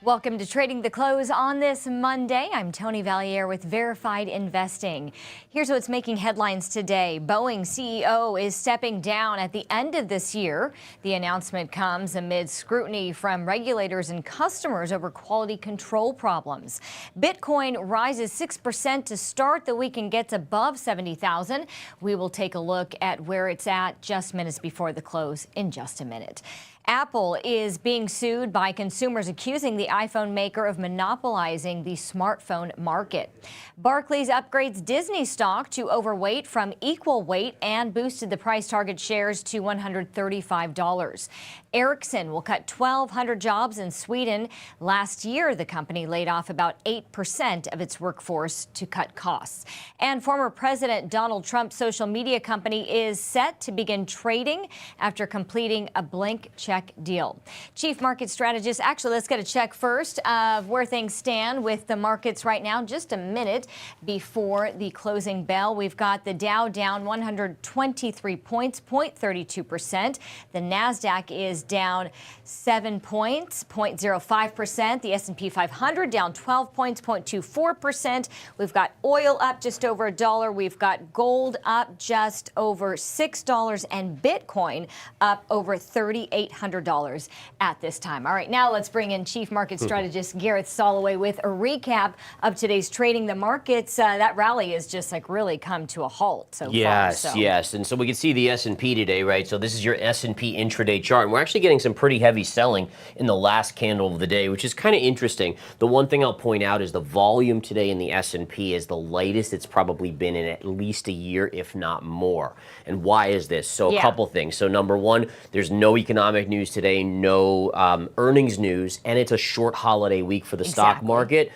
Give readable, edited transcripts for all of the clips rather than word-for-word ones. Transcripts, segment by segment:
Welcome to Trading the Close on this Monday. I'm Toni Valliere with Verified Investing. Here's what's making headlines today. Boeing CEO is stepping down at the end of this year. The announcement comes amid scrutiny from regulators and customers over quality control problems. Bitcoin rises 6% to start the week and gets above 70,000. We will take a look at where it's at just minutes before the close in just a minute. Apple is being sued by consumers accusing the iPhone maker of monopolizing the smartphone market. Barclays upgrades Disney stock to overweight from equal weight and boosted the price target shares to $135. Ericsson will cut 1,200 jobs in Sweden. Last year, the company laid off about 8% of its workforce to cut costs. And former President Donald Trump's social media company is set to begin trading after completing a blank check deal. Chief market strategist, actually, let's get a check first of where things stand with the markets right now. Just a minute before the closing bell, we've got the Dow down 123 points, 0.32%. The NASDAQ is down 7 points, 0.05%. The S&P 500 down 12 points, 0.24%. We've got oil up just over $1. We've got gold up just over $6 and Bitcoin up over $3,800 at this time. All right, now let's bring in Chief Market Strategist Gareth Soloway with a recap of today's trading. The markets, that rally has just really come to a halt so far. Yes. And so we can see the S&P today, right? So this is your S&P intraday chart. And we're actually getting some pretty heavy selling in the last candle of the day, which is kind of interesting. The one thing I'll point out is the volume today in the S&P is the lightest it's probably been in at least a year, if not more. And why is this? So a couple things. So number one, there's no economic news today, no earnings news, and it's a short holiday week for the stock market.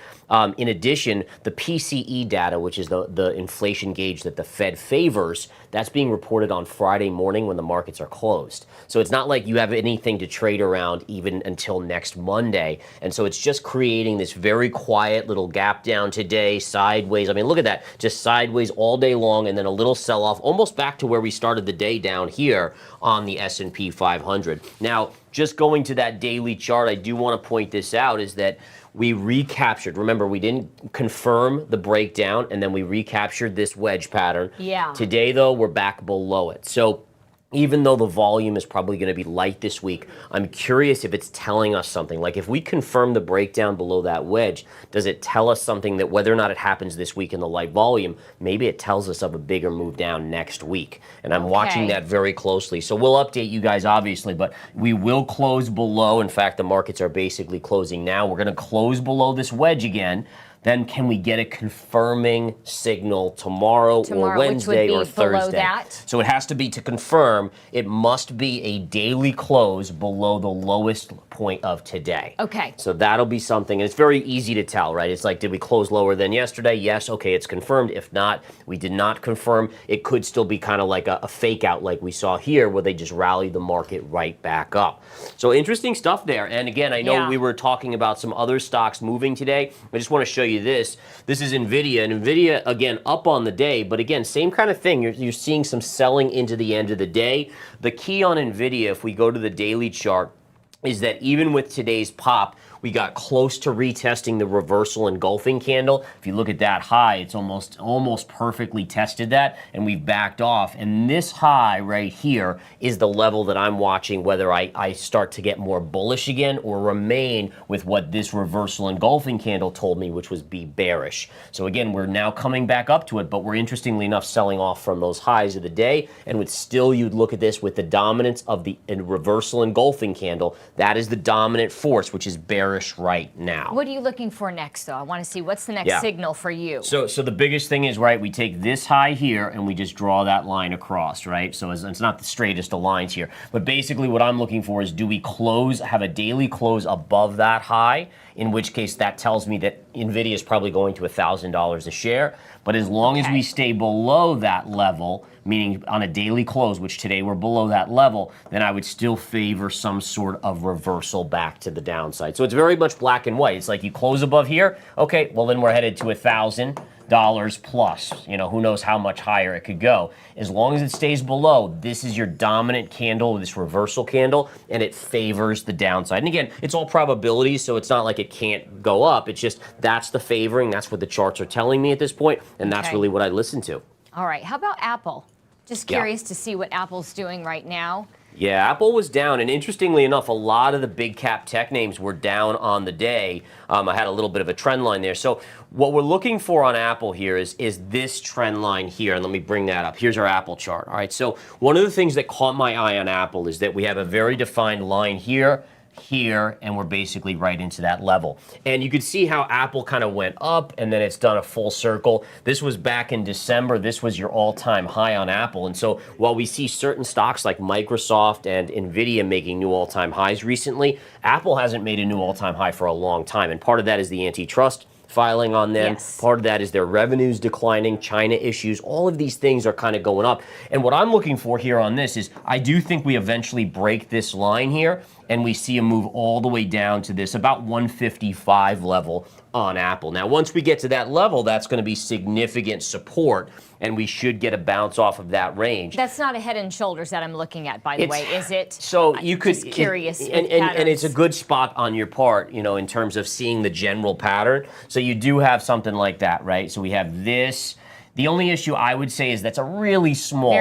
In addition, the PCE data, which is the inflation gauge that the Fed favors, that's being reported on Friday morning when the markets are closed. So it's not like you have anything to trade around even until next Monday. And so it's just creating this very quiet little gap down today, sideways. I mean, look at that, just sideways all day long, and then a little sell-off, almost back to where we started the day down here on the S&P 500. Now, just going to that daily chart, I do want to point this out, is that we recaptured. Remember, we didn't confirm the breakdown, and then we recaptured this wedge pattern. Today, though, we're back below it. So even though the volume is probably going to be light this week, I'm curious if it's telling us something. Like if we confirm the breakdown below that wedge, does it tell us something that whether or not it happens this week in the light volume, maybe it tells us of a bigger move down next week. And I'm watching that very closely. So we'll update you guys, obviously, but we will close below. In fact, the markets are basically closing now. We're going to close below this wedge again. Then can we get a confirming signal tomorrow or Wednesday or Thursday? That. So it has to be to confirm. It must be a daily close below the lowest point of today. Okay. So that'll be something. And it's very easy to tell, right? It's like, did we close lower than yesterday? Yes. Okay, it's confirmed. If not, we did not confirm. It could still be kind of like a fake out like we saw here where they just rallied the market right back up. So interesting stuff there. And again, I know we were talking about some other stocks moving today. I just want to show you this. This is NVDA, and NVIDIA, again, up on the day, but again, same kind of thing. You're seeing some selling into the end of the day. The key on NVIDIA, if we go to the daily chart, is that even with today's pop, we got close to retesting the reversal engulfing candle. If you look at that high, it's almost perfectly tested that, and we've backed off. And this high right here is the level that I'm watching whether I start to get more bullish again or remain with what this reversal engulfing candle told me, which was be bearish. So again, we're now coming back up to it, but we're interestingly enough selling off from those highs of the day. And with still, you'd look at this with the dominance of the reversal engulfing candle. That is the dominant force, which is bearish right now. What are you looking for next, though? I want to see what's the next signal for you. So the biggest thing is, right, we take this high here and we just draw that line across, right? So it's not the straightest of lines here. But basically what I'm looking for is, do we have a daily close above that high? In which case that tells me that NVIDIA is probably going to $1,000 a share. But as long as we stay below that level, meaning on a daily close, which today we're below that level, then I would still favor some sort of reversal back to the downside. So it's very much black and white. It's like you close above here, okay, well then we're headed to 1,000. plus. You know, who knows how much higher it could go. As long as it stays below, this is your dominant candle, this reversal candle, and it favors the downside. And again, it's all probabilities, so it's not like it can't go up. It's just that's the favoring. That's what the charts are telling me at this point, and that's really what I listen to. All right. How about Apple? Just curious to see what Apple's doing right now. Yeah, Apple was down, and interestingly enough, a lot of the big cap tech names were down on the day. I had a little bit of a trend line there. So what we're looking for on Apple here is this trend line here, and let me bring that up. Here's our Apple chart. All right, so one of the things that caught my eye on Apple is that we have a very defined line here, and we're basically right into that level. And you could see how Apple kind of went up and then it's done a full circle. This was back in December. This was your all-time high on Apple. And so while we see certain stocks like Microsoft and NVDA making new all-time highs recently, Apple hasn't made a new all-time high for a long time. And part of that is the antitrust filing on them. Part of that is their revenues declining, China issues, all of these things are kind of going up. And what I'm looking for here on this is I do think we eventually break this line here and we see a move all the way down to this about 155 level on Apple. Now, once we get to that level, that's going to be significant support, and we should get a bounce off of that range. That's not a Head and Shoulders that I'm looking at, by the way, is it? So you could, just curious. And it's a good spot on your part, you know, in terms of seeing the general pattern. So you do have something like that, right? So we have this. The only issue I would say is that's a really small,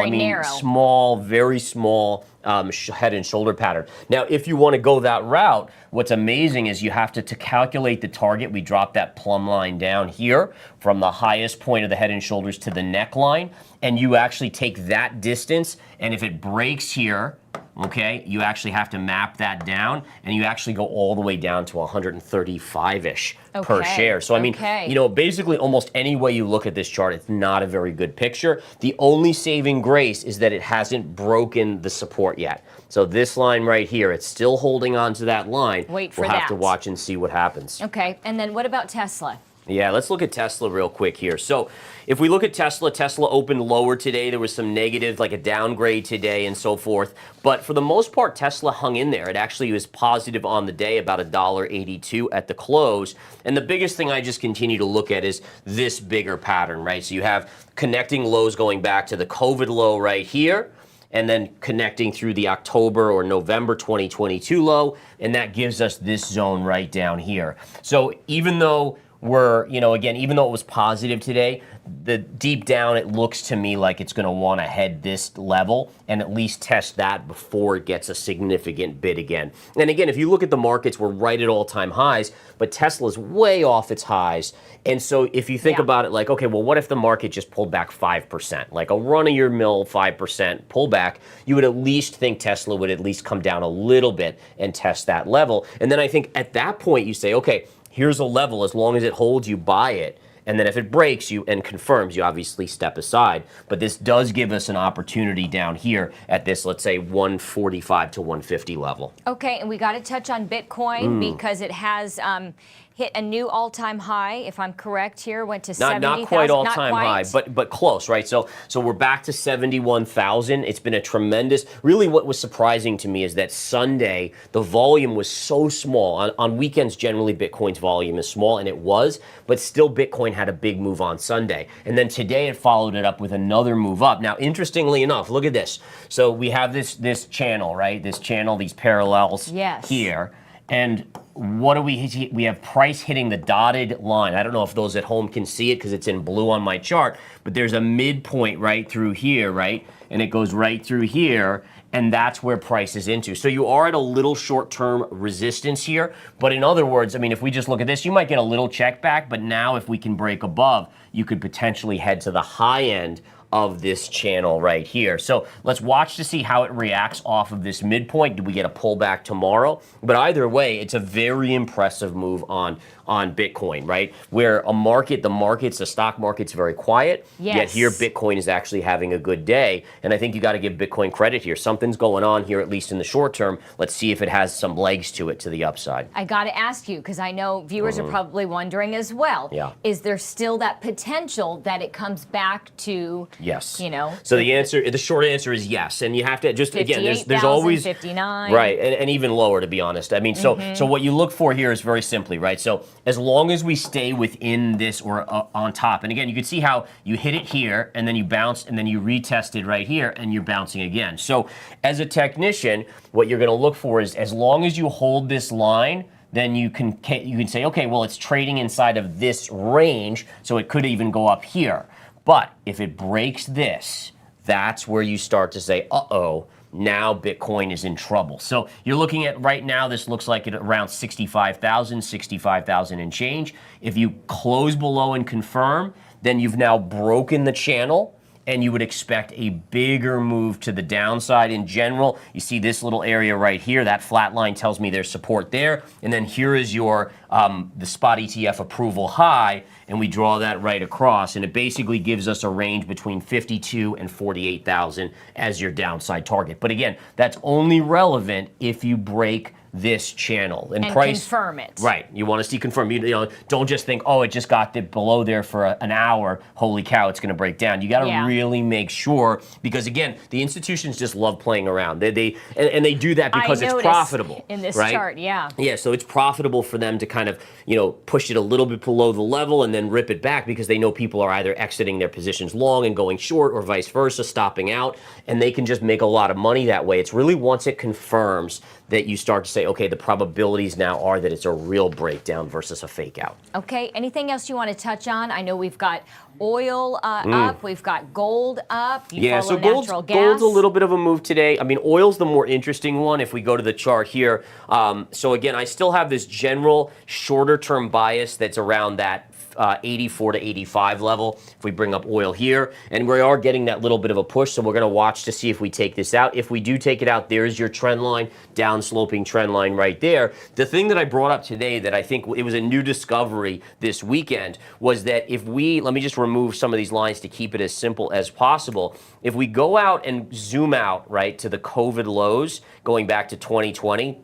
very small head and shoulder pattern. Now, if you want to go that route, what's amazing is you have to calculate the target. We drop that plumb line down here from the highest point of the head and shoulders to the neckline, and you actually take that distance, and if it breaks here, okay, you actually have to map that down, and you actually go all the way down to 135-ish per share. So, I mean, you know, basically almost any way you look at this chart, it's not a very good picture. The only saving grace is that it hasn't broken the support yet. So this line right here, it's still holding on to that line. Wait for that. We'll have to watch and see what happens. Okay, and then what about Tesla? Yeah, let's look at Tesla real quick here. So if we look at Tesla, Tesla opened lower today. There was some negative, like a downgrade today and so forth. But for the most part, Tesla hung in there. It actually was positive on the day, about $1.82 at the close. And the biggest thing I just continue to look at is this bigger pattern, right? So you have connecting lows going back to the COVID low right here, and then connecting through the October or November 2022 low, and that gives us this zone right down here. So even though we're, you know, again, even though it was positive today, the deep down it looks to me like it's going to want to head this level and at least test that before it gets a significant bid again. And again, if you look at the markets, we're right at all-time highs, but Tesla's way off its highs. And so if you think about it like, okay, well, what if the market just pulled back 5%, like a run-of-your-mill 5% pullback? You would at least think Tesla would at least come down a little bit and test that level. And then I think at that point you say, okay, here's a level, as long as it holds, you buy it. And then if it breaks you and confirms, you obviously step aside. But this does give us an opportunity down here at this, let's say, 145 to 150 level. Okay, and we got to touch on Bitcoin because it has hit a new all-time high, if I'm correct here, went to 70,000. Not quite all-time high, but close, right? So we're back to 71,000. It's been a tremendous, really what was surprising to me is that Sunday, the volume was so small. On weekends, generally, Bitcoin's volume is small, and it was, but still Bitcoin had a big move on Sunday. And then today it followed it up with another move up. Now, interestingly enough, look at this. So we have this channel, right? This channel, these parallels here. And what do we have price hitting the dotted line. I don't know if those at home can see it because it's in blue on my chart, but there's a midpoint right through here, right? And it goes right through here, and that's where price is into. So you are at a little short-term resistance here, but in other words, I mean, if we just look at this, you might get a little check back, but now if we can break above, you could potentially head to the high end of this channel right here. So let's watch to see how it reacts off of this midpoint. Do we get a pullback tomorrow? But either way, it's a very impressive move on Bitcoin, right? Where the stock market's very quiet, yet here Bitcoin is actually having a good day. And I think you got to give Bitcoin credit here. Something's going on here, at least in the short term. Let's see if it has some legs to it to the upside. I got to ask you, because I know viewers are probably wondering as well. Is there still that potential that it comes back to Yes. You know. So the short answer is yes, and you have to just again, there's always 59. right, and even lower to be honest. I mean, so what you look for here is very simply right. So as long as we stay within this or on top, and again, you can see how you hit it here, and then you bounce, and then you retest it right here, and you're bouncing again. So as a technician, what you're going to look for is as long as you hold this line, then you can say, okay, well, it's trading inside of this range, so it could even go up here. But if it breaks this, that's where you start to say, uh-oh, now Bitcoin is in trouble. So you're looking at right now, this looks like it around 65,000 and change. If you close below and confirm, then you've now broken the channel, and you would expect a bigger move to the downside in general. You see this little area right here, that flat line tells me there's support there. And then here is your the spot ETF approval high, and we draw that right across, and it basically gives us a range between 52 and 48,000 as your downside target. But again, that's only relevant if you break this channel and price confirm it. Right, you want to see confirm. You know, don't just think, oh, it just got below there for an hour. Holy cow, it's going to break down. You got to really make sure, because again, the institutions just love playing around. They do that because it's profitable in this right? chart. Yeah. So it's profitable for them to kind of push it a little bit below the level and then rip it back, because they know people are either exiting their positions long and going short, or vice versa, stopping out, and they can just make a lot of money that way. It's really once it confirms that you start to say, okay, the probabilities now are that it's a real breakdown versus a fake out. Okay, anything else you want to touch on? I know we've got oil up, we've got gold up. So gold's a little bit of a move today. I mean, oil's the more interesting one if we go to the chart here. So again, I still have this general shorter term bias that's around that 84 to 85 level. If we bring up oil here, and we are getting that little bit of a push, so we're going to watch to see if we take this out. If we do take it out, there's your trend line, down sloping trend line right there. The thing that I brought up today that I think it was a new discovery this weekend was that if we, let me just remove some of these lines to keep it as simple as possible. If we go out and zoom out, right, to the COVID lows going back to 2020,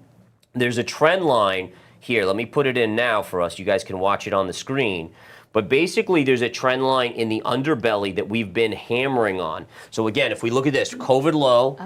there's a trend line here. Let me put it in now for us. You guys can watch it on the screen. But basically, there's a trend line in the underbelly that we've been hammering on. So again, if we look at this, COVID low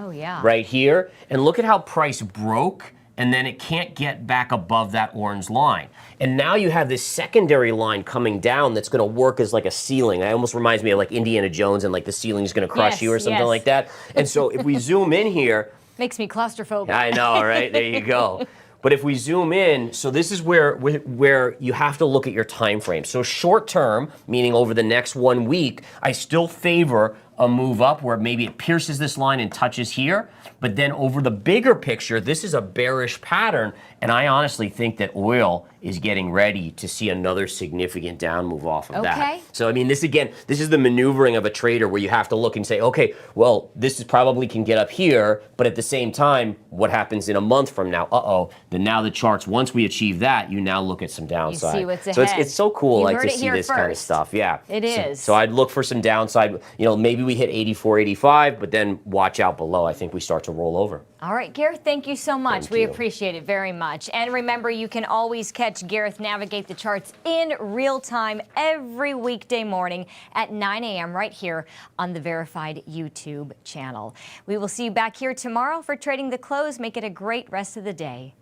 right here, and look at how price broke, and then it can't get back above that orange line. And now you have this secondary line coming down that's going to work as like a ceiling. It almost reminds me of like Indiana Jones, and like the ceiling's going to crush you or something like that. And so if we zoom in here. Makes me claustrophobic. I know, right? There you go. But if we zoom in, so this is where you have to look at your time frame. So short term, meaning over the next 1 week, I still favor a move up where maybe it pierces this line and touches here. But then over the bigger picture, this is a bearish pattern. And I honestly think that oil is getting ready to see another significant down move off of that. So, I mean, this is the maneuvering of a trader where you have to look and say, okay, well, this is probably can get up here, but at the same time, what happens in a month from now? Then now the charts, once we achieve that, you now look at some downside. You see what's so ahead. It's so cool, you like to see this kind of stuff. Yeah, it is. So I'd look for some downside. Maybe we hit 84, 85, but then watch out below. I think we start to roll over. All right, Gareth, thank you so much. Thank we you. appreciate it very much. And remember, you can always catch Gareth navigate the charts in real time every weekday morning at 9 a.m. right here on the Verified YouTube channel. We will see you back here tomorrow for Trading the Close. Make it a great rest of the day.